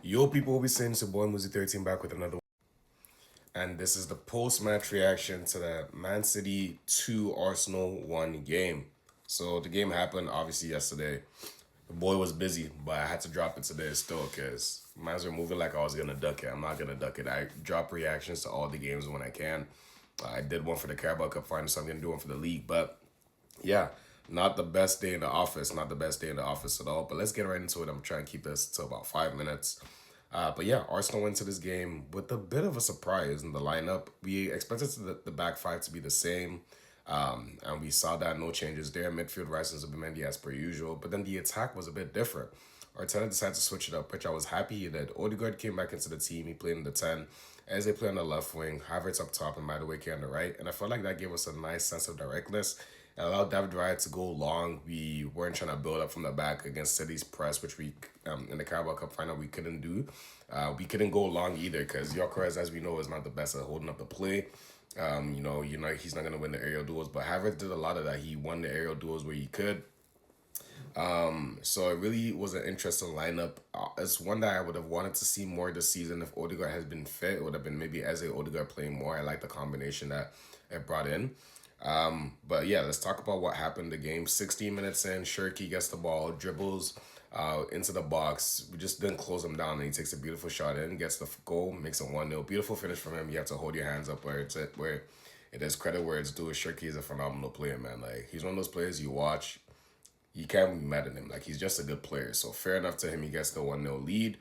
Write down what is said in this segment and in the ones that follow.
Yo, people will be saying it's your boy Muzi 13 back with another one. And this is the post match reaction to the Man City 2 Arsenal 1 game. So the game happened obviously yesterday. The boy was busy, but I had to drop it today still because mines were moving like I was gonna duck it. I'm not gonna duck it. I drop reactions to all the games when I can. I did one for the Carabao Cup final, so I'm gonna do one for the league. But yeah, not the best day in the office, not the best day in the office at all. But let's get right into it. I'm trying to keep this to about 5 minutes. But yeah, Arsenal went to this game with a bit of a surprise in the lineup. We expected the back five to be the same, and we saw that no changes there. Midfield, Rice and Zubimendi as per usual, but then the attack was a bit different. Arteta decided to switch it up, which I was happy he did. Odegaard came back into the team. He played in the 10. As they play on the left wing, Havertz up top and Madueke on the right. And I felt like that gave us a nice sense of directness. It allowed David Raya to go long. We weren't trying to build up from the back against City's press, which we in the Carabao Cup final we couldn't do. We couldn't go long either because Gyökeres, as we know, is not the best at holding up the play. He's not gonna win the aerial duels, but Havertz did a lot of that. He won the aerial duels where he could. So it really was an interesting lineup. It's one that I would have wanted to see more this season if Odegaard has been fit. It would have been maybe Eze Odegaard playing more. I like the combination that it brought in. But yeah, let's talk about what happened in the game. 16 minutes in, Shirky gets the ball, dribbles into the box. We just didn't close him down, and he takes a beautiful shot in, gets the goal, makes it 1-0. Beautiful finish from him. You have to hold your hands up where it is credit where it's due. Shirky is a phenomenal player, man. Like he's one of those players you watch, you can't be mad at him. Like he's just a good player. So fair enough to him. He gets the 1-0 lead.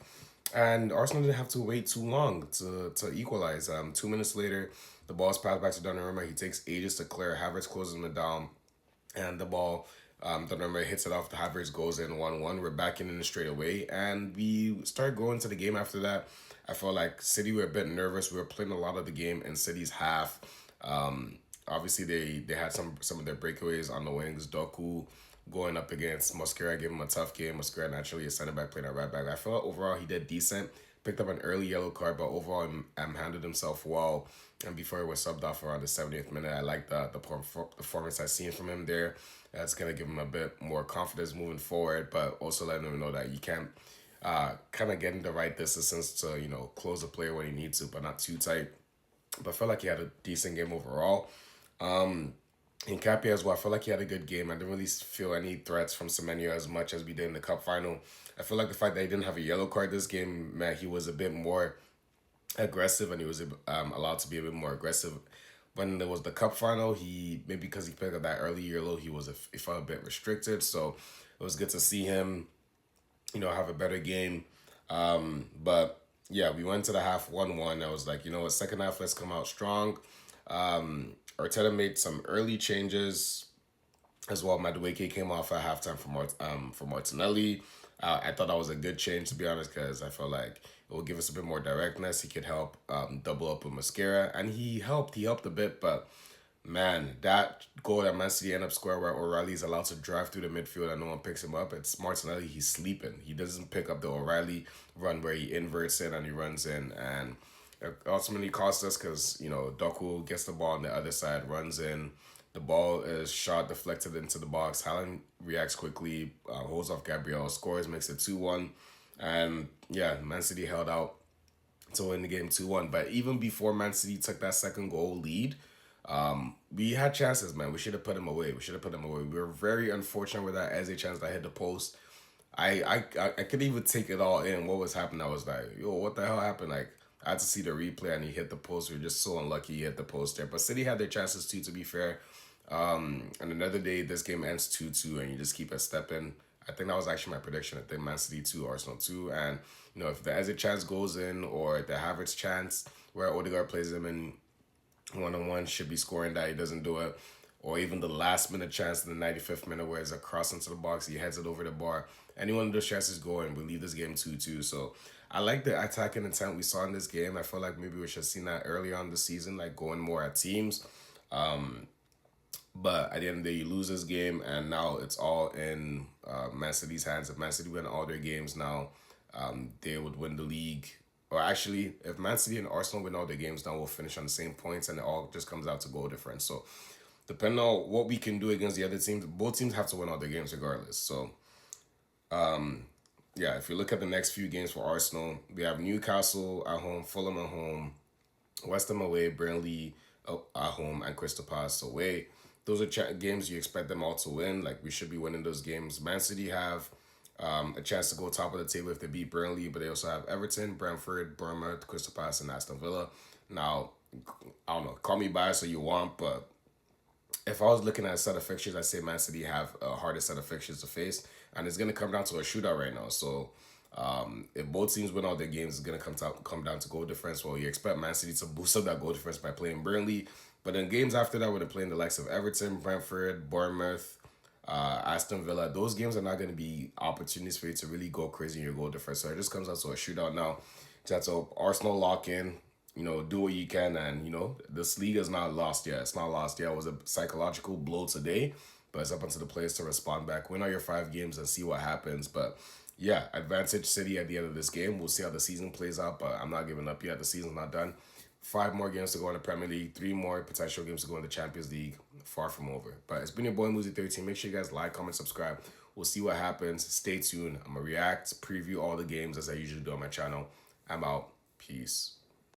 And Arsenal didn't have to wait too long to equalize. 2 minutes later, the ball's passed back to Donnarumma. He takes ages to clear. Havertz closes him down. And the ball, Donnarumma hits it off. The Havertz goes in 1-1. We're back in it straight away. And we start going to the game after that. I felt like City were a bit nervous. We were playing a lot of the game in City's half. Obviously, they had some of their breakaways on the wings. Doku going up against Mosquera, gave him a tough game. Mosquera naturally a center back playing at right back. I felt overall he did decent. Picked up an early yellow card, but overall handled himself well. And before he was subbed off around the 70th minute, I like the performance I seen from him there. That's gonna give him a bit more confidence moving forward, but also letting him know that you can't kind of getting the right distance to close the player when you need to, but not too tight. But I felt like he had a decent game overall. In Cappy as well, I feel like he had a good game. I didn't really feel any threats from Semenyo as much as we did in the cup final. I feel like the fact that he didn't have a yellow card this game meant he was a bit more aggressive and he was allowed to be a bit more aggressive. When there was the cup final, he maybe because he picked up that early yellow, he felt a bit restricted. So it was good to see him, have a better game. But yeah, we went to the half 1-1. I was like, you know what, second half, let's come out strong. Arteta made some early changes as well. Madueke came off at halftime for Martinelli. I thought that was a good change, to be honest, because I felt like it will give us a bit more directness. He could help double up with Mascara, and he helped. He helped a bit, but man, that goal that Man City end up scoring where O'Reilly's allowed to drive through the midfield and no one picks him up, it's Martinelli. He's sleeping. He doesn't pick up the O'Reilly run where he inverts it and he runs in, and it ultimately cost us because Doku gets the ball on the other side, runs in. The ball is shot, deflected into the box. Haaland reacts quickly, holds off Gabriel, scores, makes it 2-1. And yeah, Man City held out to win the game 2-1. But even before Man City took that second goal lead, we had chances, man. We should have put him away. We were very unfortunate with that Eze chance that hit the post. I could even take it all in. What was happening? I was like, yo, what the hell happened? Like, I had to see the replay and he hit the post. We were just so unlucky he hit the post there. But City had their chances too, to be fair. And another day, this game ends 2-2 and you just keep a step in. I think that was actually my prediction. I think Man City 2, Arsenal 2. And, if the Eze chance goes in or the Havertz chance where Odegaard plays him in one-on-one, should be scoring that, he doesn't do it. Or even the last minute chance in the 95th minute where it's a cross into the box, he heads it over the bar. Any one of those chances go in, we leave this game 2-2. So I like the attacking intent we saw in this game. I feel like maybe we should have seen that earlier on the season, like going more at teams. But at the end of the day, you lose this game, and now it's all in Man City's hands. If Man City win all their games now, they would win the league. Or actually, if Man City and Arsenal win all their games now, we'll finish on the same points, and it all just comes out to goal difference. So, depending on what we can do against the other teams, both teams have to win all their games regardless. So, yeah, if you look at the next few games for Arsenal, we have Newcastle at home, Fulham at home, West Ham away, Burnley at home, and Crystal Palace away. Those are games you expect them all to win. Like, we should be winning those games. Man City have a chance to go top of the table if they beat Burnley, but they also have Everton, Brentford, Bournemouth, Crystal Palace, and Aston Villa. Now, I don't know, call me biased or you want, but if I was looking at a set of fixtures, I'd say Man City have a harder set of fixtures to face, and it's gonna come down to a shootout right now. So, if both teams win all their games, it's gonna come down to goal difference. Well, you expect Man City to boost up that goal difference by playing Burnley, but in games after that, when they're playing the likes of Everton, Brentford, Bournemouth, Aston Villa, those games are not going to be opportunities for you to really go crazy in your goal difference. So it just comes out to a shootout now. That's a Arsenal lock in. Do what you can, and this league is not lost yet. It's not lost yet. It was a psychological blow today, but it's up unto the players to respond back. Win all your 5 games and see what happens. But yeah, advantage City at the end of this game. We'll see how the season plays out, but I'm not giving up yet. The season's not done. 5 more games to go in the Premier League, 3 more potential games to go in the Champions League. Far from over. But it's been your boy Muzi13. Make sure you guys like, comment, subscribe. We'll see what happens. Stay tuned. I'm gonna react, preview all the games as I usually do on my channel. I'm out. Peace.